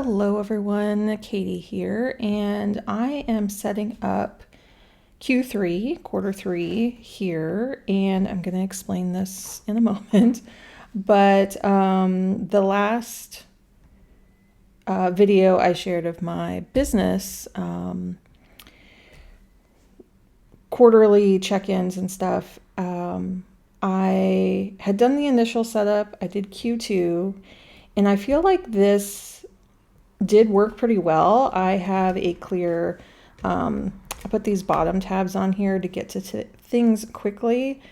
Hello everyone, Katie here, and I am setting up Q3, quarter three here, and I'm going to explain this in a moment. But the last video I shared of my business quarterly check-ins and stuff, I had done the initial setup. I did Q2, and I feel like this did work pretty well. I have a clear, I put these bottom tabs on here to get to things quickly,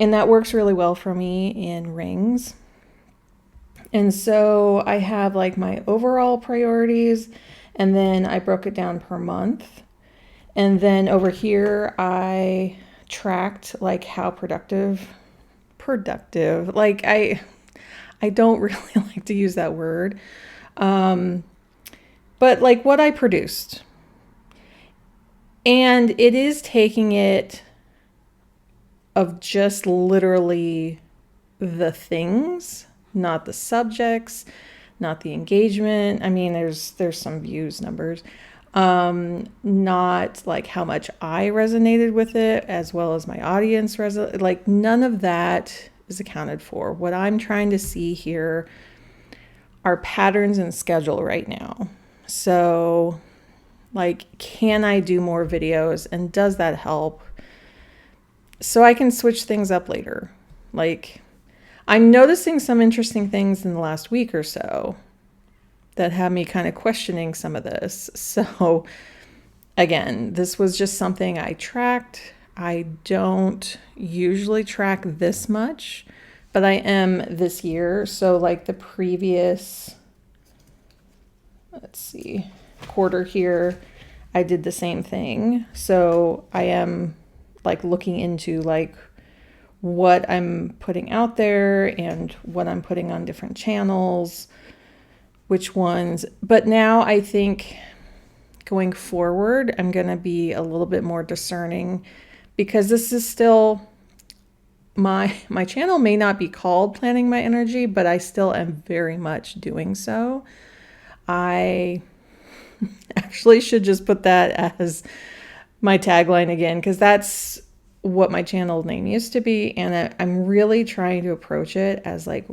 and that works really well for me in rings. And so I have like my overall priorities, and then I broke it down per month. And then over here, I tracked like how productive, like I don't really like to use that word. But like what I produced. And it is taking it of just literally the things, not the subjects, not the engagement. I mean, there's some views numbers, not like how much I resonated with it as well as my audience like none of that is accounted for. What I'm trying to see here are patterns and schedule right now. So like, can I do more videos, and does that help? So I can switch things up later. Like, I'm noticing some interesting things in the last week or so that have me kind of questioning some of this. So again, this was just something I tracked. I don't usually track this much, but I am this year. So like the previous, let's see, quarter here, I did the same thing. So I am like looking into like what I'm putting out there and what I'm putting on different channels, which ones. But now I think going forward, I'm going to be a little bit more discerning, because this is still my channel may not be called Planning My Energy, but I still am very much doing so. I actually should just put that as my tagline again, because that's what my channel name used to be. And I'm really trying to approach it as like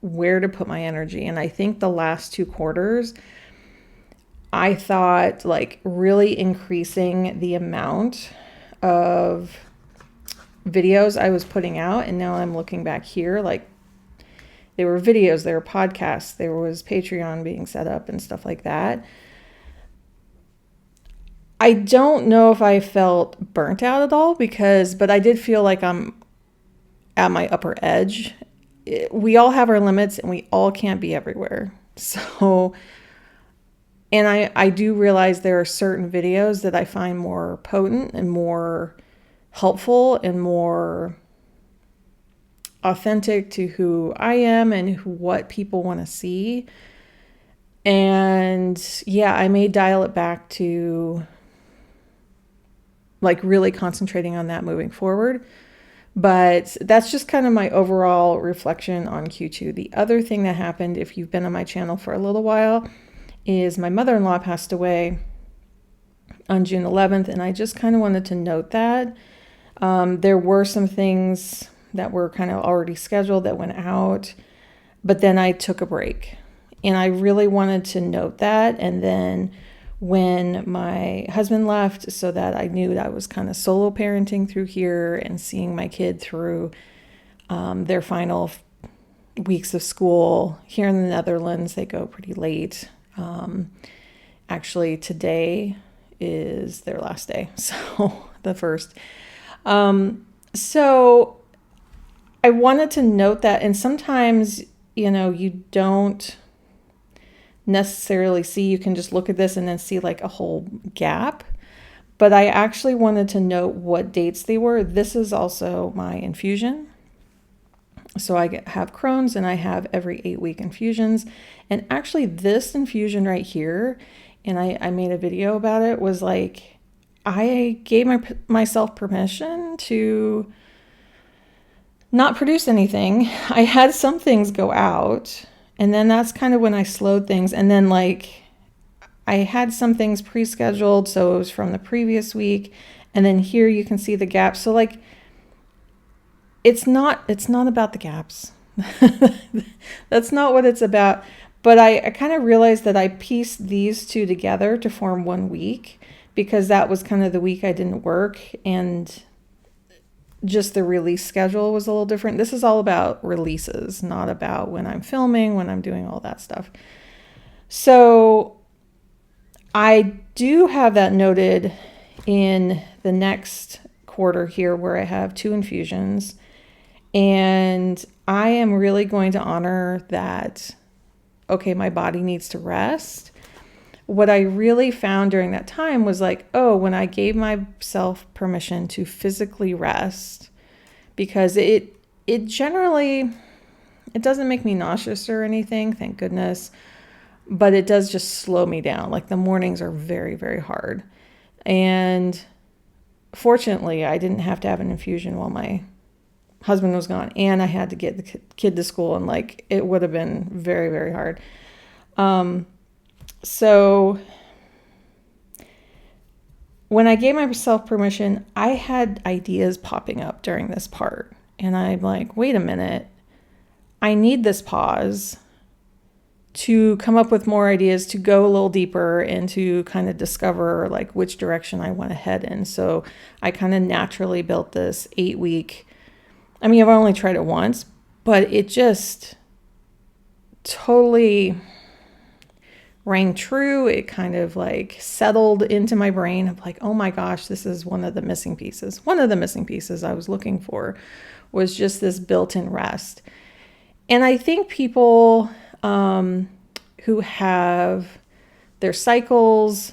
where to put my energy. And I think the last 2 quarters, I thought like really increasing the amount of videos I was putting out. And now I'm looking back here, like there were videos, there were podcasts, there was Patreon being set up and stuff like that. I don't know if I felt burnt out at all, but I did feel like I'm at my upper edge. We all have our limits and we all can't be everywhere. So, and I do realize there are certain videos that I find more potent and more helpful and more authentic to who I am and what people want to see. And yeah, I may dial it back to like really concentrating on that moving forward. But that's just kind of my overall reflection on Q2. The other thing that happened, if you've been on my channel for a little while, is my mother-in-law passed away on June 11th. And I just kind of wanted to note that. There were some things that were kind of already scheduled that went out, but then I took a break. And I really wanted to note that. And then when my husband left, so that I knew that I was kind of solo parenting through here and seeing my kid through their final weeks of school. Here in the Netherlands, they go pretty late. Actually, today is their last day, so the first. So I wanted to note that, and sometimes, you don't necessarily see, you can just look at this and then see like a whole gap, but I actually wanted to note what dates they were. This is also my infusion. So I have Crohn's and I have every 8-week infusions. And actually this infusion right here, and I made a video about it, was like, I gave myself permission to not produce anything. I had some things go out And then that's kind of when I slowed things. And then like I had some things pre-scheduled, so it was from the previous week. And then here you can see the gaps. So like it's not about the gaps. That's not what it's about. But I kind of realized that I pieced these two together to form 1 week, because that was kind of the week I didn't work, and just the release schedule was a little different. This is all about releases, not about when I'm filming, when I'm doing all that stuff. So I do have that noted in the next quarter here, where I have 2 infusions, and I am really going to honor that. Okay, my body needs to rest. What I really found during that time was like, oh, when I gave myself permission to physically rest, because it generally, it doesn't make me nauseous or anything, thank goodness, but it does just slow me down. Like the mornings are very, very hard. And fortunately, I didn't have to have an infusion while my husband was gone, and I had to get the kid to school, and like it would have been very, very hard. So when I gave myself permission, I had ideas popping up during this part, and I'm like, wait a minute, I need this pause to come up with more ideas, to go a little deeper, and to kind of discover like which direction I want to head in. So I kind of naturally built this 8-week. I mean, I've only tried it once, but it just totally rang true. It kind of like settled into my brain of like, oh my gosh, this is one of the missing pieces. One of the missing pieces I was looking for was just this built-in rest. And I think people who have their cycles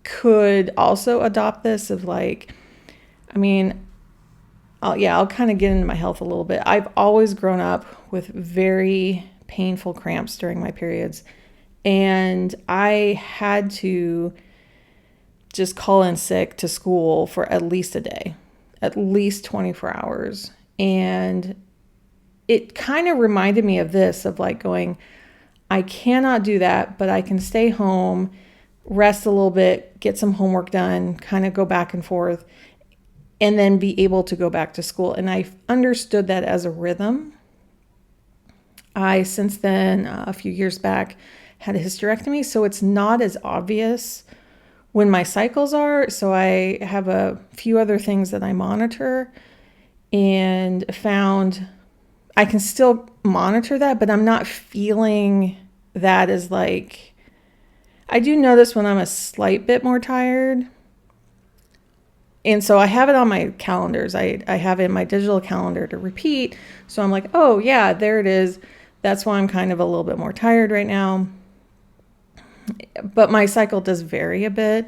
could also adopt this of like, I mean, I'll kind of get into my health a little bit. I've always grown up with very painful cramps during my periods, and I had to just call in sick to school for at least a day, at least 24 hours. And it kind of reminded me of this, of like going, I cannot do that, but I can stay home, rest a little bit, get some homework done, kind of go back and forth, and then be able to go back to school. And I understood that as a rhythm. I, since then, a few years back, had a hysterectomy, so it's not as obvious when my cycles are. So I have a few other things that I monitor, and found I can still monitor that, but I'm not feeling that as like, I do notice when I'm a slight bit more tired. And so I have it on my calendars. I have it in my digital calendar to repeat. So I'm like, oh yeah, there it is. That's why I'm kind of a little bit more tired right now. But my cycle does vary a bit.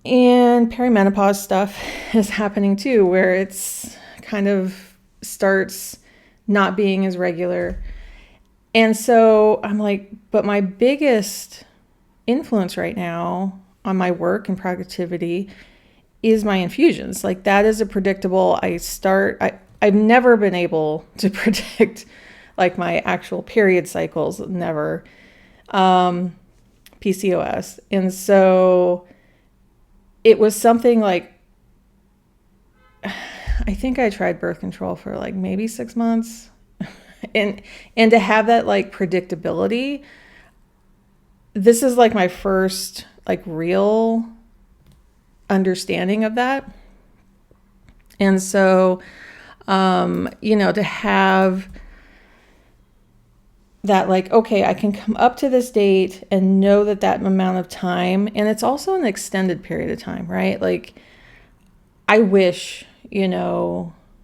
And perimenopause stuff is happening too, where it's kind of starts not being as regular. And so I'm like, but my biggest influence right now on my work and productivity is my infusions. Like that is a predictable, I've never been able to predict like my actual period cycles, never, PCOS. And so it was something like, I think I tried birth control for like maybe 6 months, and to have that like predictability, this is like my first like real understanding of that. And so, to have that like, okay, I can come up to this date and know that amount of time, and it's also an extended period of time, right? Like I wish,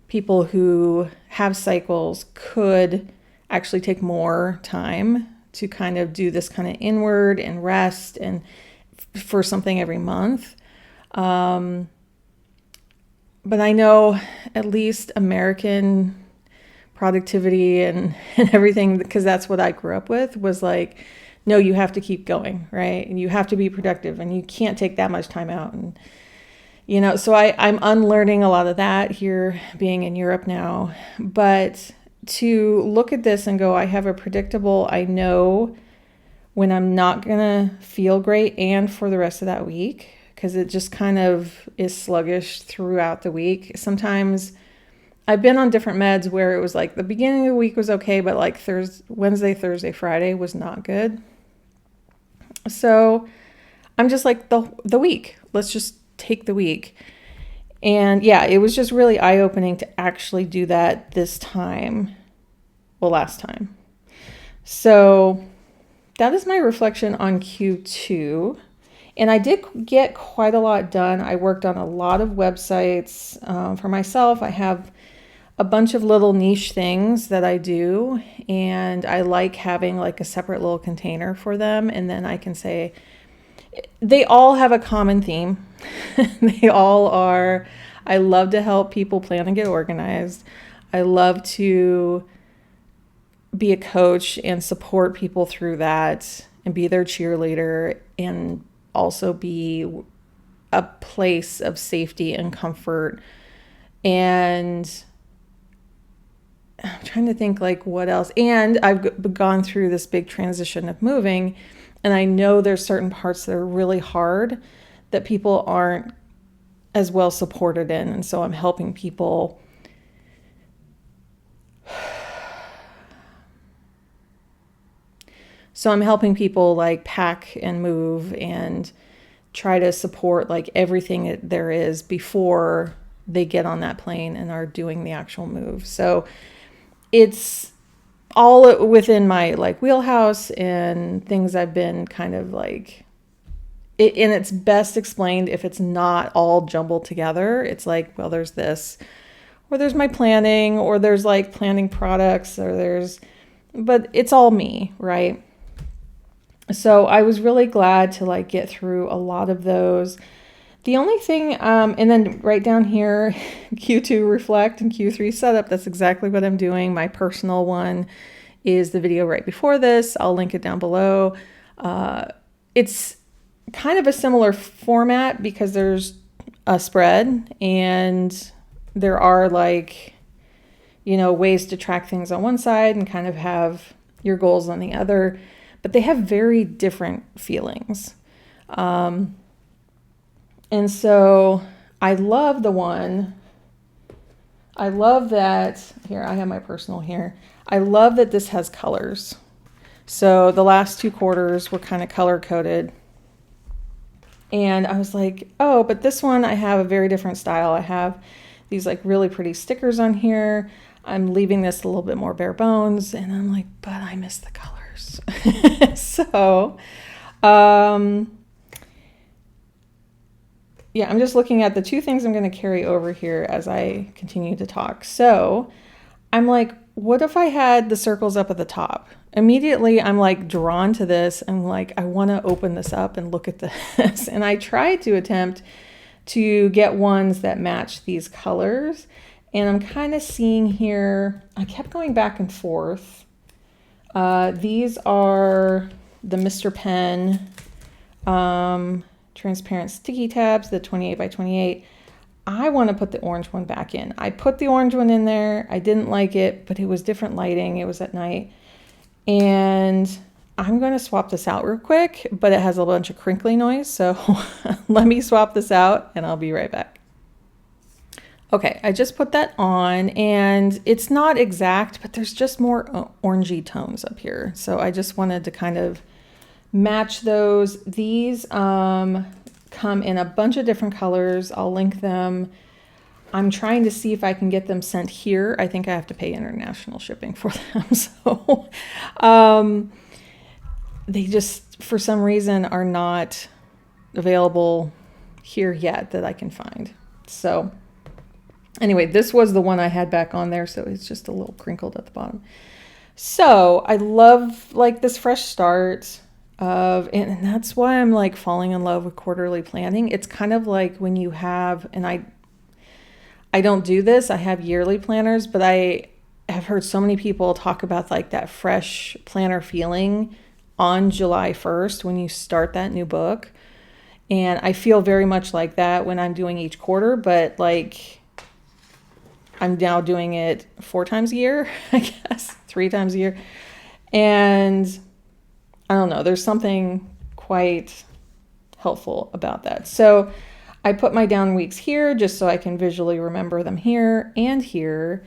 people who have cycles could actually take more time to kind of do this kind of inward and rest and for something every month. But I know at least American productivity and everything, because that's what I grew up with, was like, no, you have to keep going, right? And you have to be productive, and you can't take that much time out. And, so I'm unlearning a lot of that here, being in Europe now. But to look at this and go, I have a predictable, I know when I'm not going to feel great and for the rest of that week, because it just kind of is sluggish throughout the week. Sometimes I've been on different meds where it was like the beginning of the week was okay, but like Wednesday, Thursday, Friday was not good. So I'm just like the week. Let's just take the week. And yeah, it was just really eye-opening to actually do that this time. Well, last time. So that is my reflection on Q2. And I did get quite a lot done. I worked on a lot of websites for myself. I have a bunch of little niche things that I do, and I like having like a separate little container for them. And then I can say, they all have a common theme. They all are, I love to help people plan and get organized. I love to be a coach and support people through that and be their cheerleader, and also be a place of safety and comfort. And I'm trying to think like what else. And I've gone through this big transition of moving, and I know there's certain parts that are really hard that people aren't as well supported in. And so I'm helping people like pack and move and try to support like everything that there is before they get on that plane and are doing the actual move. So it's all within my like wheelhouse and things I've been kind of like, and it's best explained if it's not all jumbled together. It's like, well, there's this, or there's my planning, or there's like planning products, but it's all me, right? So I was really glad to like get through a lot of those. The only thing, and then right down here, Q2 reflect and Q3 setup, that's exactly what I'm doing. My personal one is the video right before this. I'll link it down below. It's kind of a similar format because there's a spread and there are like, ways to track things on one side and kind of have your goals on the other, but they have very different feelings. And so I love that, here, I have my personal here. I love that this has colors. So the last 2 quarters were kind of color coded. And I was like, oh, but this one, I have a very different style. I have these like really pretty stickers on here. I'm leaving this a little bit more bare bones. And I'm like, but I miss the colors. So, yeah, I'm just looking at the 2 things I'm going to carry over here as I continue to talk. So I'm like, what if I had the circles up at the top? Immediately, I'm like drawn to this. I'm like, I want to open this up and look at this. And I tried to attempt to get ones that match these colors. And I'm kind of seeing here, I kept going back and forth. These are the Mr. Pen transparent sticky tabs, the 28 by 28. I want to put the orange one back in. I put the orange one in there. I didn't like it, but it was different lighting. It was at night. And I'm going to swap this out real quick, but it has a bunch of crinkly noise. So let me swap this out and I'll be right back. Okay, I just put that on and it's not exact, but there's just more orangey tones up here. So I just wanted to kind of match those. These come in a bunch of different colors. I'll link them. I'm trying to see if I can get them sent here. I think I have to pay international shipping for them. So they just, for some reason, are not available here yet that I can find. So anyway, this was the one I had back on there. So it's just a little crinkled at the bottom. So I love like this fresh start of, and that's why I'm like falling in love with quarterly planning. It's kind of like when you have, and I don't do this, I have yearly planners, but I have heard so many people talk about like that fresh planner feeling on July 1st when you start that new book. And I feel very much like that when I'm doing each quarter, but like I'm now doing it 4 times a year, I guess, 3 times a year. And I don't know, there's something quite helpful about that. So I put my down weeks here just so I can visually remember them here and here.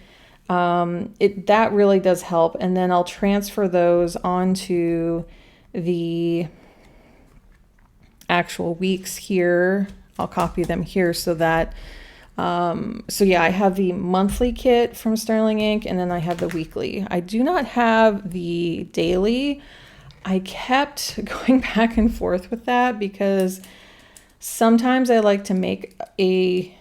That really does help. And then I'll transfer those onto the actual weeks here. I'll copy them here so that, I have the monthly kit from Sterling Inc. and then I have the weekly. I do not have the daily. I kept going back and forth with that because sometimes I like to make a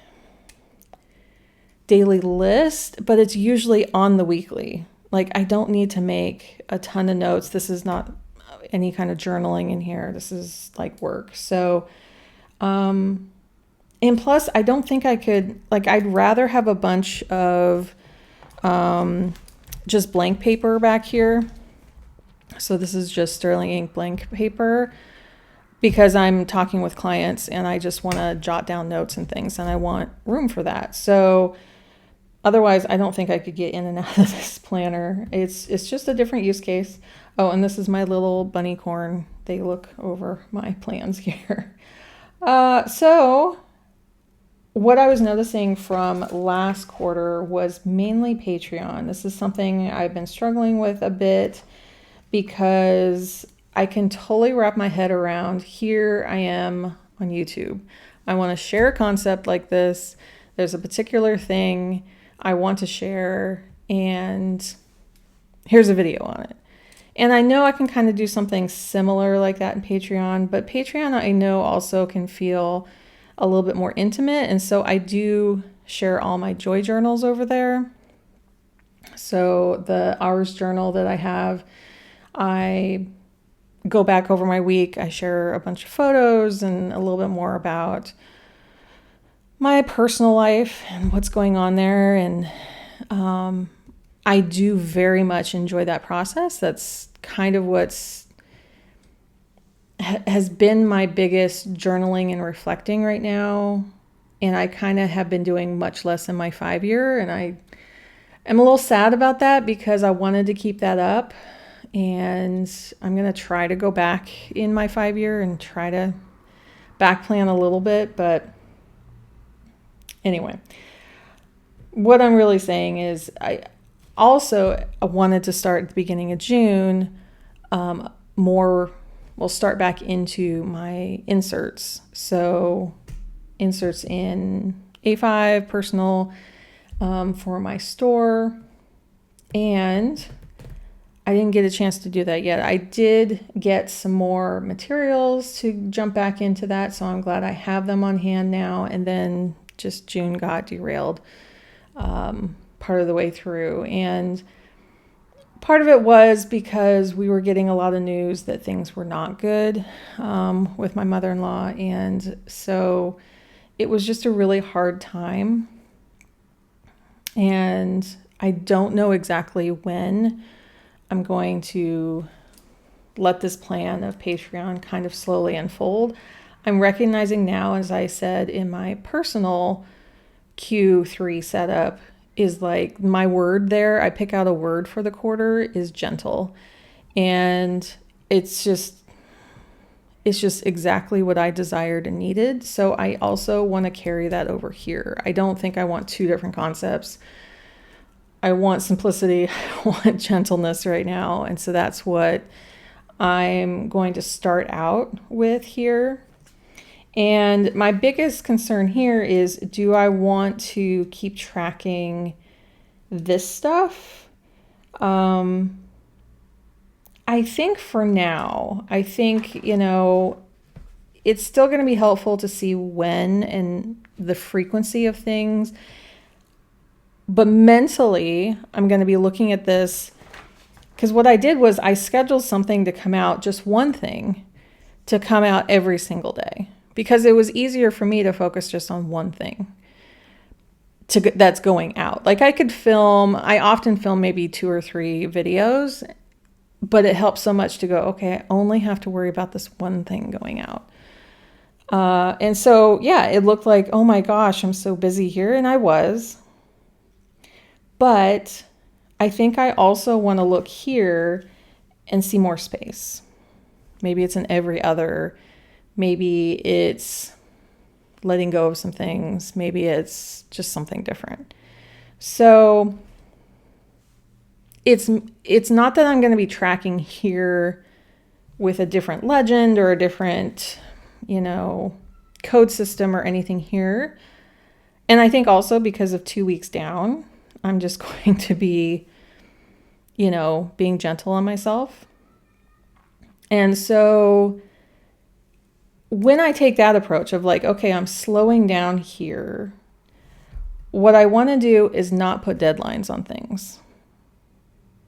daily list, but it's usually on the weekly. Like, I don't need to make a ton of notes. This is not any kind of journaling in here. This is like work. So, and plus, I don't think I could, like, I'd rather have a bunch of just blank paper back here. So this is just Sterling Ink blank paper because I'm talking with clients and I just want to jot down notes and things and I want room for that. So otherwise, I don't think I could get in and out of this planner. It's just a different use case. Oh, and this is my little bunny corn. They look over my plans here. So what I was noticing from last quarter was mainly Patreon. This is something I've been struggling with a bit because I can totally wrap my head around. Here I am on YouTube. I want to share a concept like this. There's a particular thing I want to share, and here's a video on it. And I know I can kind of do something similar like that in Patreon, but Patreon I know also can feel a little bit more intimate. And so I do share all my joy journals over there. So the hours journal that I have, I go back over my week. I share a bunch of photos and a little bit more about my personal life and what's going on there. And I do very much enjoy that process. That's kind of has been my biggest journaling and reflecting right now. And I kind of have been doing much less in my 5-year. And I am a little sad about that because I wanted to keep that up. And I'm going to try to go back in my 5-year and try to back plan a little bit. But anyway, what I'm really saying is I wanted to start at the beginning of June, we'll start back into my inserts. So inserts in A5 personal for my store. And I didn't get a chance to do that yet. I did get some more materials to jump back into that. So I'm glad I have them on hand now. And then just June got derailed part of the way through. And part of it was because we were getting a lot of news that things were not good with my mother-in-law. And so it was just a really hard time. And I don't know exactly when I'm going to let this plan of Patreon kind of slowly unfold. I'm recognizing now, as I said in my personal Q3 setup, is like my word there. I pick out a word for the quarter is gentle. And it's just exactly what I desired and needed. So I also want to carry that over here. I don't think I want 2 different concepts. I want simplicity. I want gentleness right now. And so that's what I'm going to start out with here. And my biggest concern here is, do I want to keep tracking this stuff? I think for now, it's still going to be helpful to see when and the frequency of things. But mentally, I'm going to be looking at this because what I did was I scheduled something to come out, just one thing, to come out every single day. Because it was easier for me to focus just on one thing that's going out. Like I often film maybe 2 or 3 videos, but it helps so much to go, okay, I only have to worry about this one thing going out. And so, yeah, it looked like, oh my gosh, I'm so busy here. And I was. But I think I also want to look here and see more space. Maybe it's in every other. Maybe it's letting go of some things. Maybe it's just something different. So it's not that I'm going to be tracking here with a different legend or a different, code system or anything here. And I think also because of 2 weeks down, I'm just going to be, being gentle on myself. And so when I take that approach of like, okay, I'm slowing down here, what I want to do is not put deadlines on things.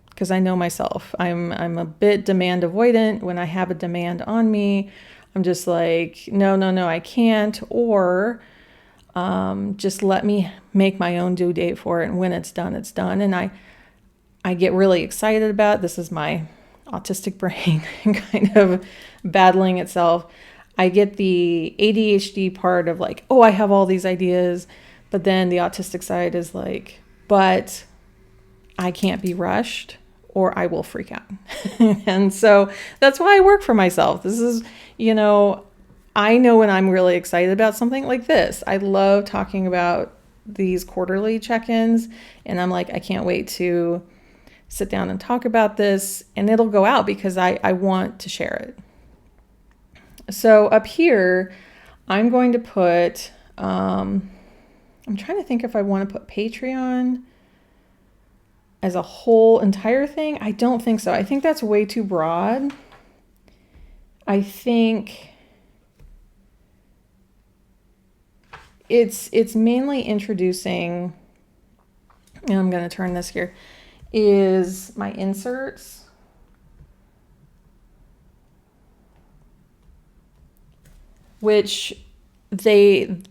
Because I know myself. I'm a bit demand avoidant. When I have a demand on me, I'm just like, no, I can't. Or just let me make my own due date for it. And when it's done, it's done. And I get really excited about it. This is my autistic brain kind of battling itself. I get the ADHD part of like, oh, I have all these ideas. But then the autistic side is like, but I can't be rushed or I will freak out. And so that's why I work for myself. This is, I know when I'm really excited about something like this. I love talking about these quarterly check-ins, and I'm like, I can't wait to sit down and talk about this, and it'll go out because I want to share it. So up here, I'm going to put, I'm trying to think if I want to put Patreon as a whole entire thing. I don't think so. I think that's way too broad. I think it's mainly introducing, and I'm going to turn this here, is my inserts. Which they,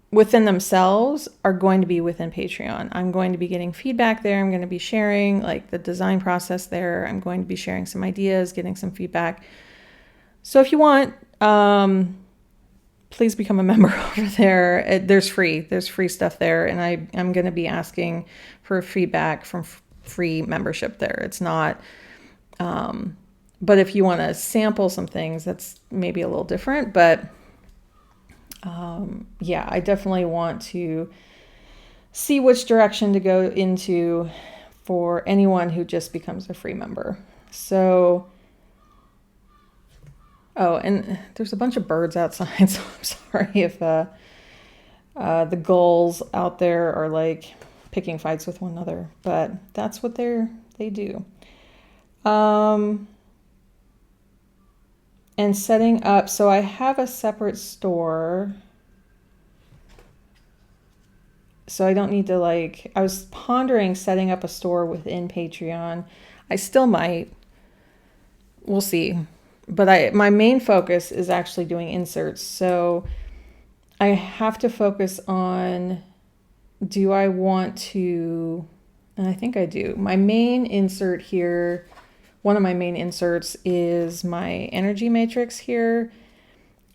within themselves, are going to be within Patreon. I'm going to be getting feedback there. I'm going to be sharing like the design process there. I'm going to be sharing some ideas, getting some feedback. So if you want, please become a member over there. There's free stuff there. And I'm going to be asking for feedback from free membership there. It's not, but if you want to sample some things, that's maybe a little different. But yeah, I definitely want to see which direction to go into for anyone who just becomes a free member. So, oh, and there's a bunch of birds outside, so I'm sorry if the gulls out there are like picking fights with one another, but that's what they do. And setting up, so I have a separate store. So I don't need to like, I was pondering setting up a store within Patreon. I still might. We'll see. But my main focus is actually doing inserts. So I have to focus on, do I want to, and I think I do. My main insert here, one of my main inserts is my energy matrix here.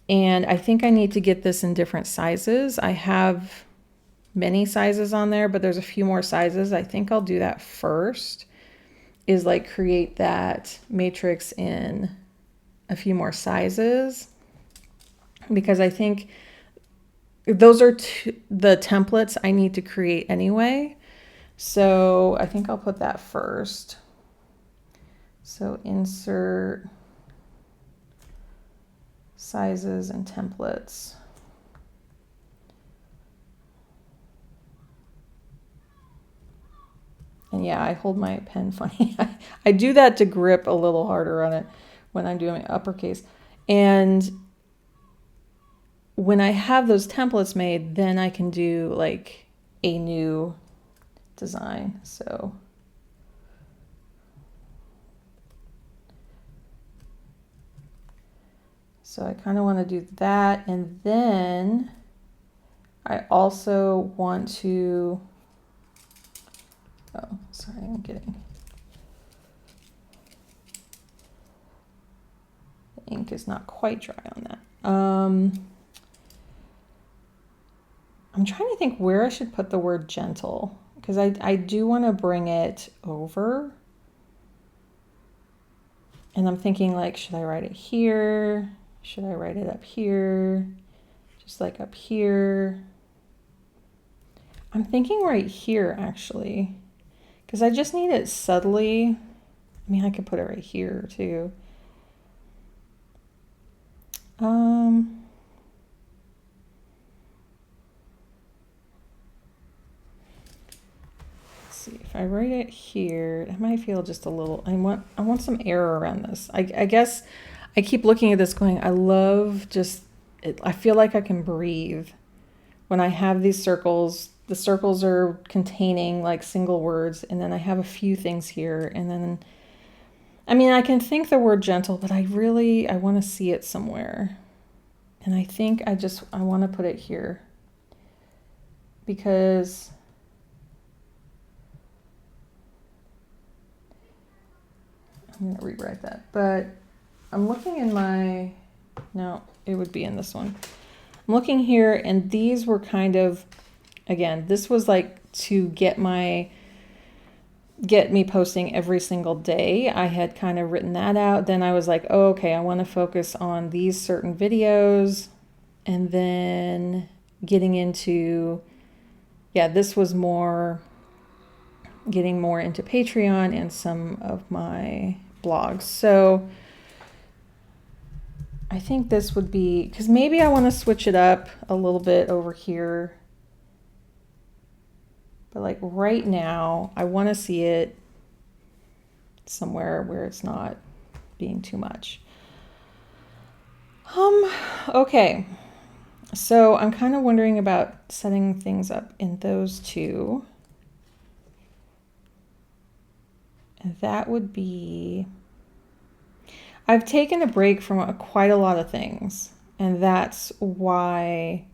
And I think I need to get this in different sizes. I have many sizes on there, but there's a few more sizes. I think I'll do that first, is like create that matrix in a few more sizes, because I think those are the templates I need to create anyway. So I think I'll put that first. So insert sizes and templates. And yeah, I hold my pen funny. I do that to grip a little harder on it when I'm doing uppercase. And when I have those templates made, then I can do like a new design. So I kind of want to do that. And then I also want to, oh, sorry, I'm getting, the ink is not quite dry on that. I'm trying to think where I should put the word gentle, because I do want to bring it over. And I'm thinking like, should I write it here? Should I write it up here? Just like up here. I'm thinking right here actually, because I just need it subtly. I mean, I could put it right here too. Let's see if I write it here, it might feel just a little, I want some air around this. I guess I keep looking at this going, I love just it. I feel like I can breathe when I have these circles. The circles are containing like single words, and then I have a few things here, and then I mean, I can think the word gentle, but I want to see it somewhere. And I think I want to put it here because I'm going to rewrite that. But I'm looking in no, it would be in this one. I'm looking here, and these were kind of, again, this was like to get me posting every single day. I had kind of written that out. Then I was like, oh, okay, I want to focus on these certain videos. And then getting into, this was more getting more into Patreon and some of my blogs. So I think this would be, because maybe I want to switch it up a little bit over here. But like right now, I want to see it somewhere where it's not being too much. Okay. So I'm kind of wondering about setting things up in those two. And that would be, I've taken a break from quite a lot of things. And that's why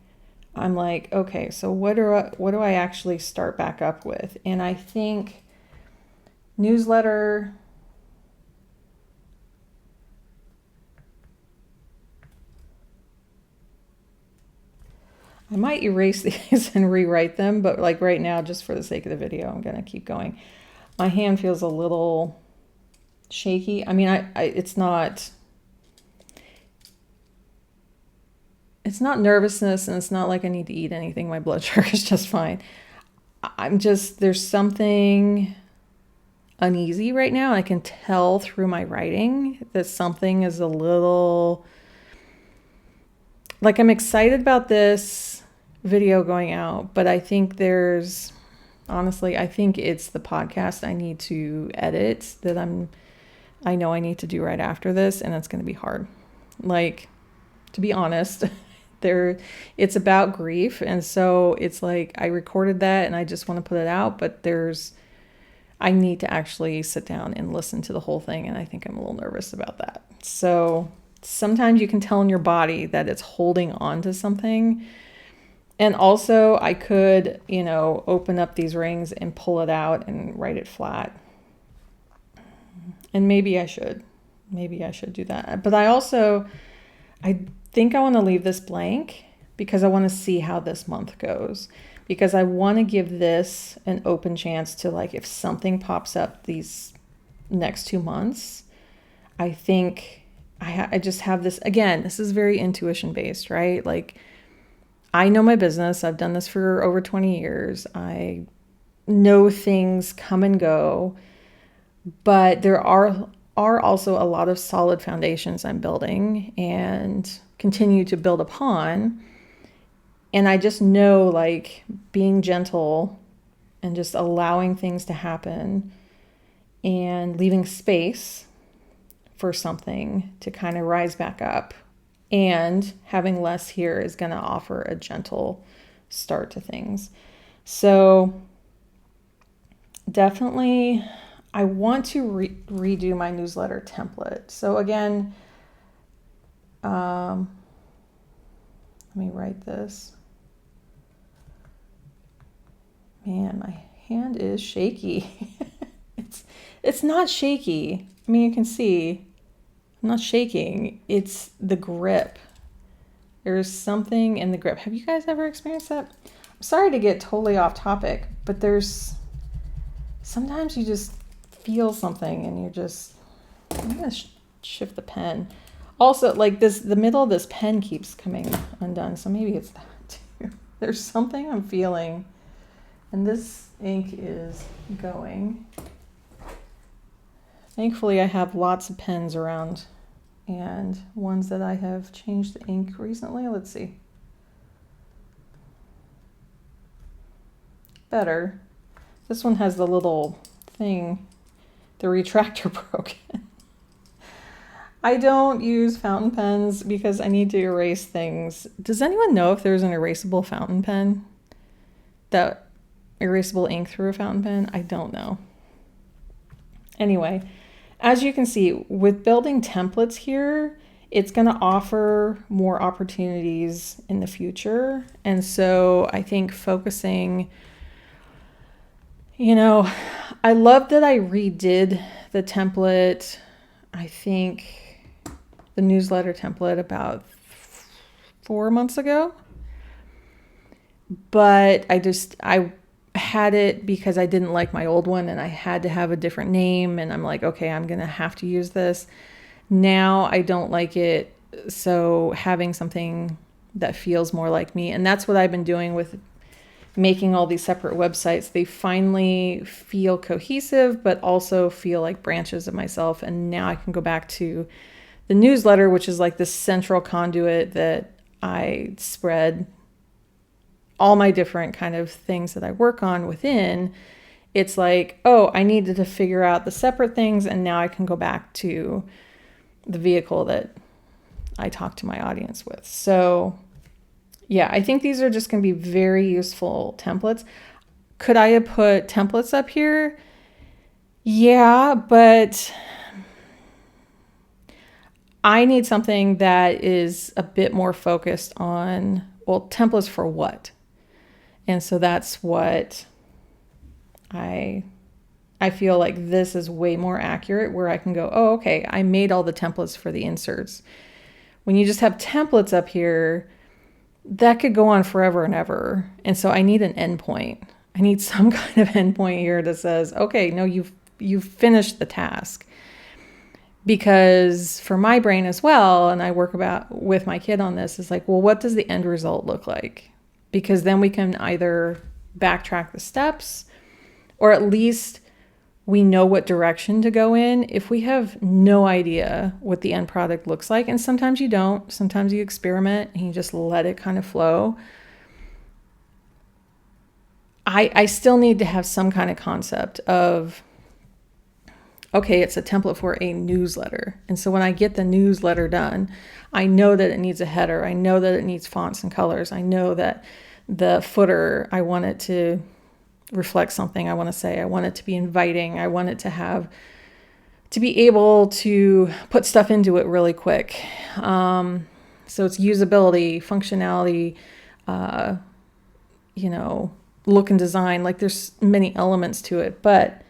I'm like, okay, so what do I actually start back up with? And I think newsletter, I might erase these and rewrite them, but like right now, just for the sake of the video, I'm going to keep going. My hand feels a little shaky. I mean, it's not nervousness, and it's not like I need to eat anything. My blood sugar is just fine. There's something uneasy right now. I can tell through my writing that something is a little, like, I'm excited about this video going out, but I think honestly, I think it's the podcast I need to edit that I know I need to do right after this, and it's going to be hard. Like, to be honest, it's about grief, and so it's like I recorded that and I just want to put it out, but I need to actually sit down and listen to the whole thing, and I think I'm a little nervous about that. So sometimes you can tell in your body that it's holding on to something. And also I could, open up these rings and pull it out and write it flat. And maybe I should do that. But I think I want to leave this blank because I want to see how this month goes. Because I want to give this an open chance to, like, if something pops up these next 2 months, I think I just have this, again, this is very intuition based, right? Like, I know my business. I've done this for over 20 years. I know things come and go, but there are also a lot of solid foundations I'm building and continue to build upon. And I just know, like, being gentle and just allowing things to happen and leaving space for something to kind of rise back up, and having less here is going to offer a gentle start to things. So definitely I want to redo my newsletter template. So again, let me write this. Man, my hand is shaky. It's not shaky. I mean, you can see I'm not shaking. It's the grip. There's something in the grip. Have you guys ever experienced that? I'm sorry to get totally off topic, but there's sometimes you just feel something and you're just, I'm going to shift the pen. Also, like this, the middle of this pen keeps coming undone, so maybe it's that too. There's something I'm feeling, and this ink is going. Thankfully, I have lots of pens around and ones that I have changed the ink recently. Let's see. Better. This one has the little thing, the retractor broken. I don't use fountain pens because I need to erase things. Does anyone know if there's an erasable fountain pen? That erasable ink through a fountain pen? I don't know. Anyway, as you can see, with building templates here, it's going to offer more opportunities in the future. And so I think focusing, you know, I love that I redid the template, I think the newsletter template about 4 months ago. But I had it because I didn't like my old one and I had to have a different name. And I'm like, okay, I'm going to have to use this. Now I don't like it. So having something that feels more like me. And that's what I've been doing with making all these separate websites. They finally feel cohesive, but also feel like branches of myself. And now I can go back to the newsletter, which is like this central conduit that I spread all my different kind of things that I work on within. It's like, oh, I needed to figure out the separate things, and now I can go back to the vehicle that I talk to my audience with. So yeah, I think these are just going to be very useful templates. Could I have put templates up here? Yeah, but I need something that is a bit more focused on, well, templates for what? And so that's what I feel like this is way more accurate, where I can go, oh, okay, I made all the templates for the inserts. When you just have templates up here, that could go on forever and ever. And so I need an endpoint. I need some kind of endpoint here that says, okay, no, you've finished the task. Because for my brain as well, and I work with my kid on this, is like, well, what does the end result look like? Because then we can either backtrack the steps, or at least we know what direction to go in. If we have no idea what the end product looks like, and sometimes you don't, sometimes you experiment and you just let it kind of flow. I still need to have some kind of concept of, okay, it's a template for a newsletter. And so when I get the newsletter done, I know that it needs a header. I know that it needs fonts and colors. I know that the footer, I want it to reflect something I want to say. I want it to be inviting. I want it to be able to put stuff into it really quick. So it's usability, functionality, look and design. Like there's many elements to it, but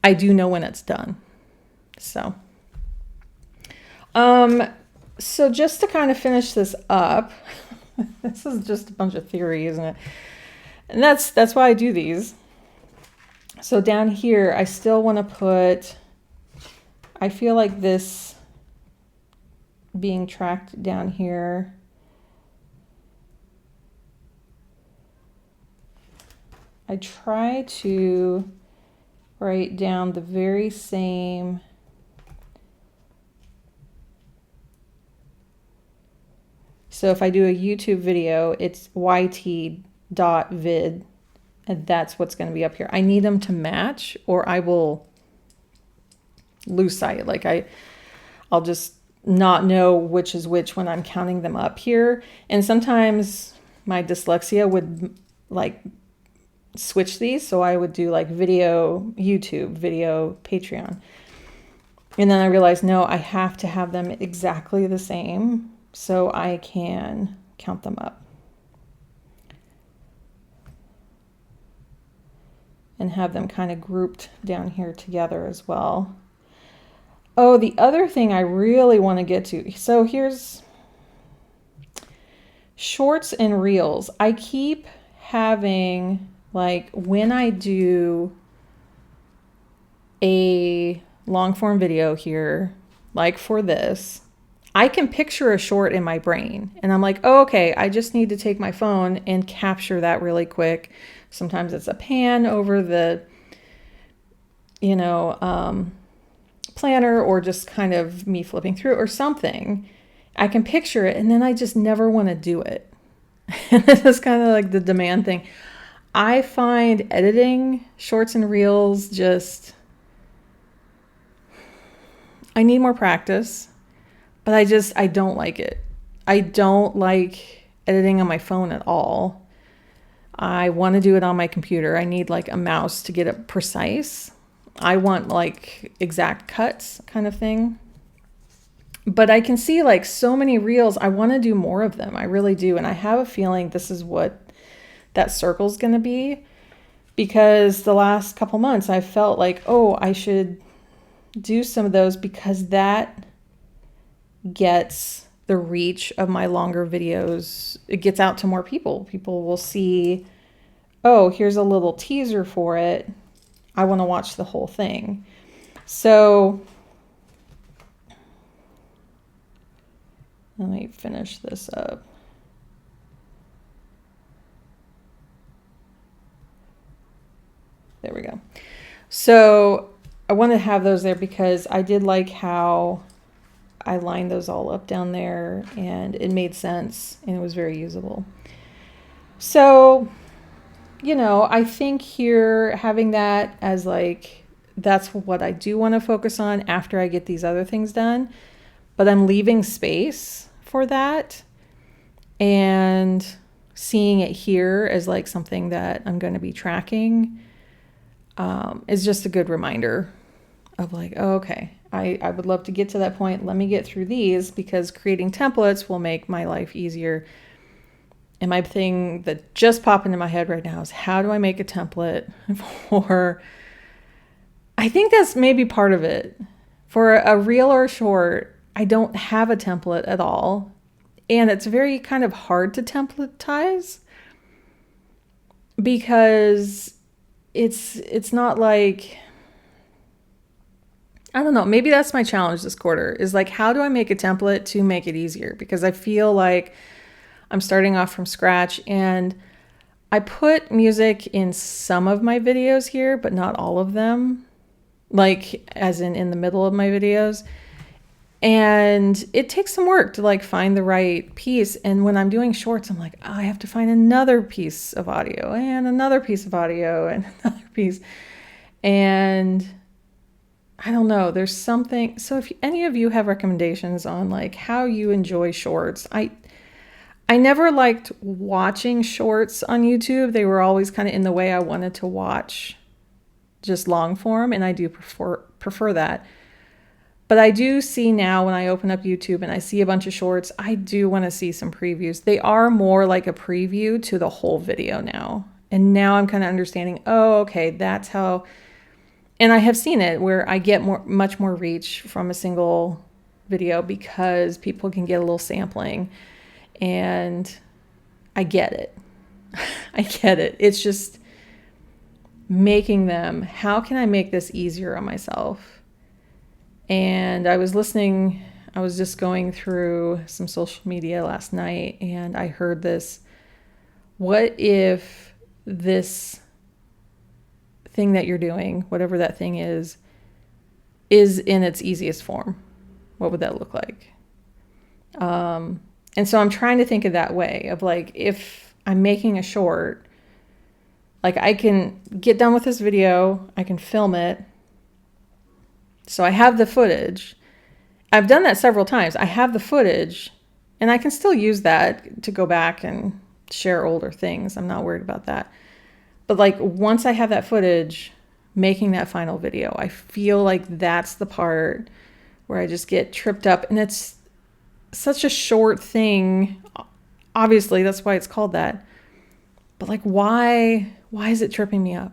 I do know when it's done. So just to kind of finish this up, this is just a bunch of theory, isn't it? And that's why I do these. So down here, I still want to put, I feel like this being tracked down here, I try to write down the very same so if I do a YouTube video, it's yt.vid, and that's what's going to be up here. I need them to match or I will lose sight. Like I'll just not know which is which when I'm counting them up here. And sometimes my dyslexia would like switch these. So I would do like video YouTube, video Patreon. And then I realized, no, I have to have them exactly the same so I can count them up. And have them kind of grouped down here together as well. Oh, the other thing I really want to get to. So here's shorts and reels. I keep having, like, when I do a long form video here, like for this, I can picture a short in my brain and I'm like, oh, okay, I just need to take my phone and capture that really quick. Sometimes it's a pan over the, planner, or just kind of me flipping through or something. I can picture it and then I just never want to do it. And this is kind of like the demand thing. I find editing shorts and reels I need more practice, but I don't like it. I don't like editing on my phone at all. I want to do it on my computer. I need like a mouse to get it precise. I want like exact cuts kind of thing. But I can see like so many reels. I want to do more of them. I really do. And I have a feeling this is what that circle's going to be, because the last couple months I felt like, oh, I should do some of those because that gets the reach of my longer videos. It gets out to more people. People will see, oh, here's a little teaser for it. I want to watch the whole thing. So let me finish this up. There we go. So I want to have those there because I did like how I lined those all up down there and it made sense and it was very usable. So, I think here having that as like, that's what I do want to focus on after I get these other things done, but I'm leaving space for that and seeing it here as like something that I'm going to be tracking is just a good reminder of like, oh, okay, I would love to get to that point. Let me get through these because creating templates will make my life easier. And my thing that just popped into my head right now is how do I make a template for, I think that's maybe part of it. For a reel or a short, I don't have a template at all. And it's very kind of hard to templatize because it's not like, I don't know, maybe that's my challenge this quarter is like, how do I make a template to make it easier? Because I feel like I'm starting off from scratch and I put music in some of my videos here, but not all of them, like as in the middle of my videos. And it takes some work to like find the right piece. And when I'm doing shorts, I'm like, oh, I have to find another piece of audio and another piece of audio and another piece. And I don't know, there's something. So if any of you have recommendations on like how you enjoy shorts, I never liked watching shorts on YouTube. They were always kind of in the way I wanted to watch just long form. And I do prefer that. But I do see now when I open up YouTube and I see a bunch of shorts, I do want to see some previews. They are more like a preview to the whole video now. And now I'm kind of understanding, oh, okay, that's how. And I have seen it where I get much more reach from a single video because people can get a little sampling. And I get it. I get it. It's just making them, how can I make this easier on myself? And I was just going through some social media last night and I heard this, what if this thing that you're doing, whatever that thing is in its easiest form? What would that look like? And so I'm trying to think of that way of like, if I'm making a short, like I can get done with this video, I can film it. So I have the footage. I've done that several times. I have the footage and I can still use that to go back and share older things. I'm not worried about that. But like once I have that footage, making that final video, I feel like that's the part where I just get tripped up. And it's such a short thing. Obviously, that's why it's called that. But like, why is it tripping me up?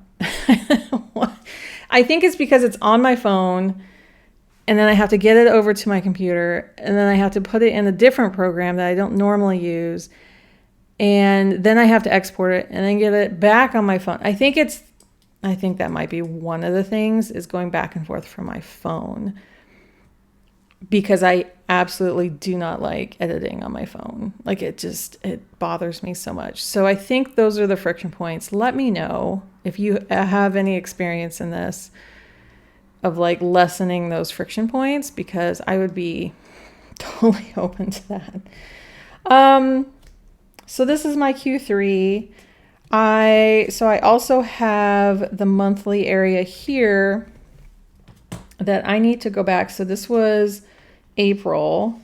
I think it's because it's on my phone and then I have to get it over to my computer and then I have to put it in a different program that I don't normally use. And then I have to export it and then get it back on my phone. I think it's I think that might be one of the things, is going back and forth from my phone, because I absolutely do not like editing on my phone. Like it bothers me so much. So I think those are the friction points. Let me know if you have any experience in this, of like lessening those friction points, because I would be totally open to that. So this is my Q3. I also have the monthly area here that I need to go back. So this was April,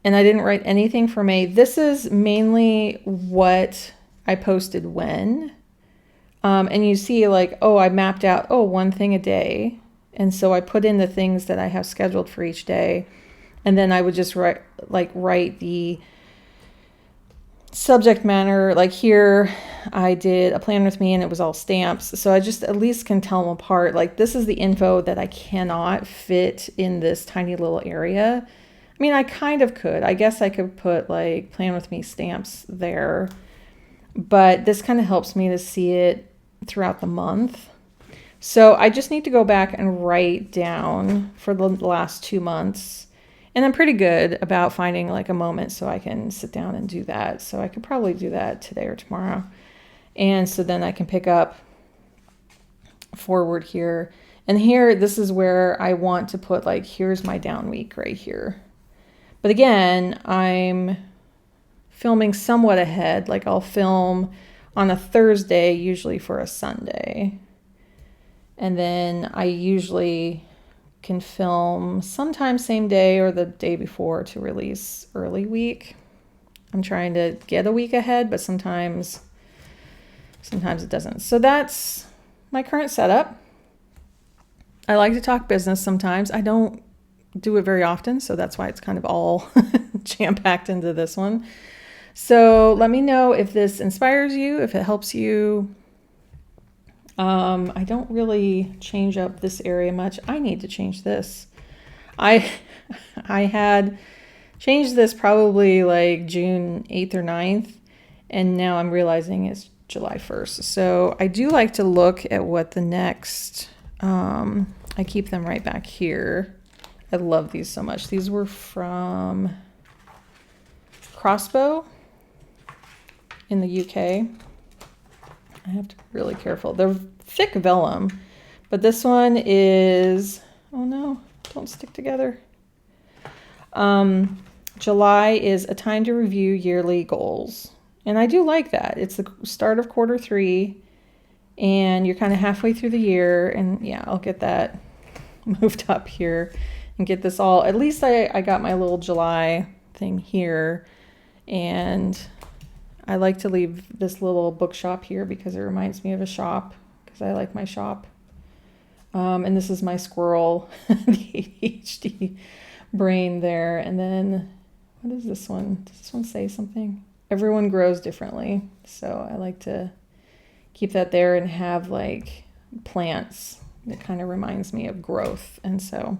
and I didn't write anything for May. This is mainly what I posted when. And you see like, oh, I mapped out, one thing a day. And so I put in the things that I have scheduled for each day. And then I would just write the subject matter. Like here, I did a plan with me and it was all stamps. So I just at least can tell them apart. Like this is the info that I cannot fit in this tiny little area. I mean, I kind of could. I guess I could put like plan with me stamps there. But this kind of helps me to see it throughout the month. So I just need to go back and write down for the last 2 months. And I'm pretty good about finding like a moment so I can sit down and do that. So I could probably do that today or tomorrow. And so then I can pick up forward here. And here, this is where I want to put like, here's my down week right here. But again, I'm filming somewhat ahead. Like I'll film on a Thursday, usually for a Sunday. And then I usually can film sometimes same day or the day before to release early week. I'm trying to get a week ahead, but sometimes it doesn't. So that's my current setup. I like to talk business sometimes. I don't do it very often, so that's why it's kind of all jam-packed into this one. So let me know if this inspires you, if it helps you. I don't really change up this area much. I need to change this. I had changed this probably like June 8th or 9th, and now I'm realizing it's July 1st. So I do like to look at what the next, I keep them right back here. I love these so much. These were from Crossbow in the UK. I have to be really careful. They're thick vellum, but this one is, oh no, don't stick together. July is a time to review yearly goals. And I do like that. It's the start of quarter 3 and you're kind of halfway through the year. And yeah, I'll get that moved up here and get this all, at least I got my little July thing here. And I like to leave this little bookshop here because it reminds me of a shop, because I like my shop. And this is my squirrel, the ADHD brain there. And then what is this one? Does this one say something? Everyone grows differently. So I like to keep that there and have like plants. It kind of reminds me of growth. And so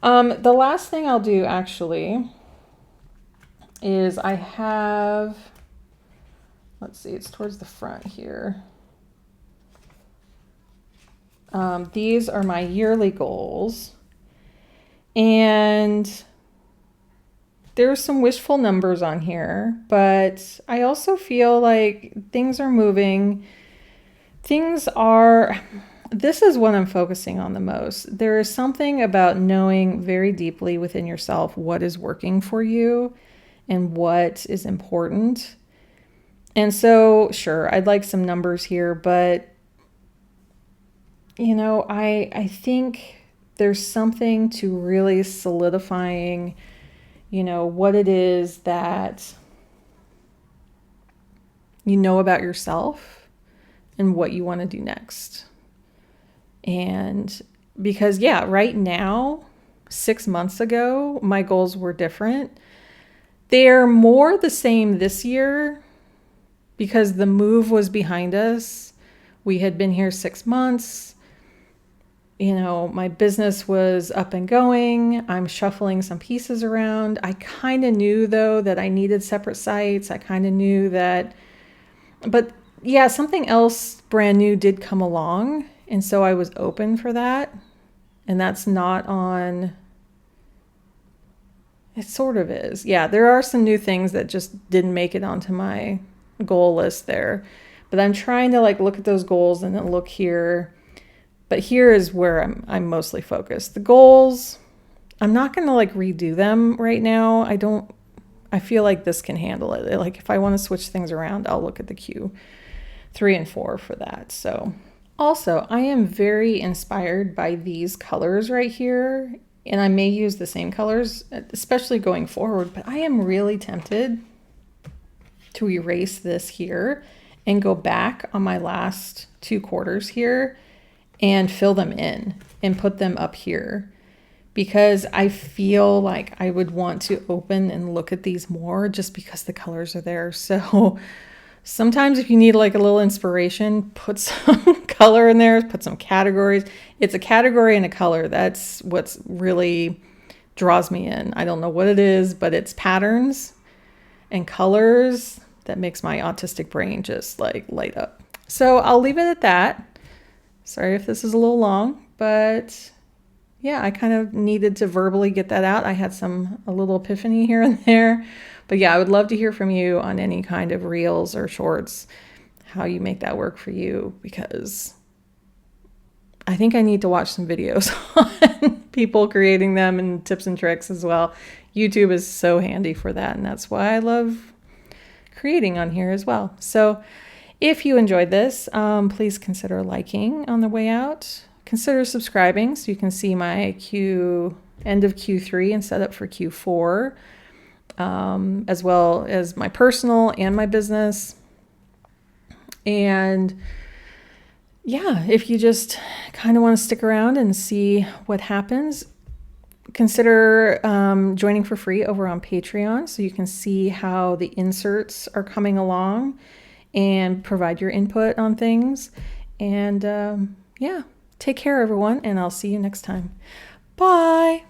the last thing I'll do actually is I have, let's see, it's towards the front here. These are my yearly goals. And there's some wishful numbers on here, but I also feel like things are moving. This is what I'm focusing on the most. There is something about knowing very deeply within yourself what is working for you and what is important. And so, sure, I'd like some numbers here, but, I think there's something to really solidifying, what it is that you know about yourself and what you want to do next. And because, right now, 6 months ago, my goals were different. They're more the same this year because the move was behind us. We had been here 6 months. My business was up and going. I'm shuffling some pieces around. I kind of knew, though, that I needed separate sites. I kind of knew that, but yeah, something else brand new did come along. And so I was open for that. And that's not on, it sort of is. Yeah, there are some new things that just didn't make it onto my goal list there. But I'm trying to like look at those goals and then look here. But here is where I'm mostly focused. The goals, I'm not going to like redo them right now. I feel like this can handle it. Like if I want to switch things around, I'll look at the Q3 and 4 for that. So also, I am very inspired by these colors right here, and I may use the same colors, especially going forward, but I am really tempted to erase this here and go back on my last 2 quarters here and fill them in and put them up here, because I feel like I would want to open and look at these more just because the colors are there. So sometimes if you need like a little inspiration, put some color in there, put some categories. It's a category and a color. That's what's really draws me in. I don't know what it is, but it's patterns and colors that makes my autistic brain just like light up. So I'll leave it at that. Sorry if this is a little long, but yeah, I kind of needed to verbally get that out. I had a little epiphany here and there. But yeah, I would love to hear from you on any kind of reels or shorts, how you make that work for you, because I think I need to watch some videos on people creating them and tips and tricks as well. YouTube is so handy for that, and that's why I love creating on here as well. So if you enjoyed this, please consider liking on the way out. Consider subscribing so you can see my end of Q3 and set up for Q4. As well as my personal and my business. And yeah, if you just kind of want to stick around and see what happens, consider joining for free over on Patreon so you can see how the inserts are coming along and provide your input on things. And yeah, take care, everyone, and I'll see you next time. Bye.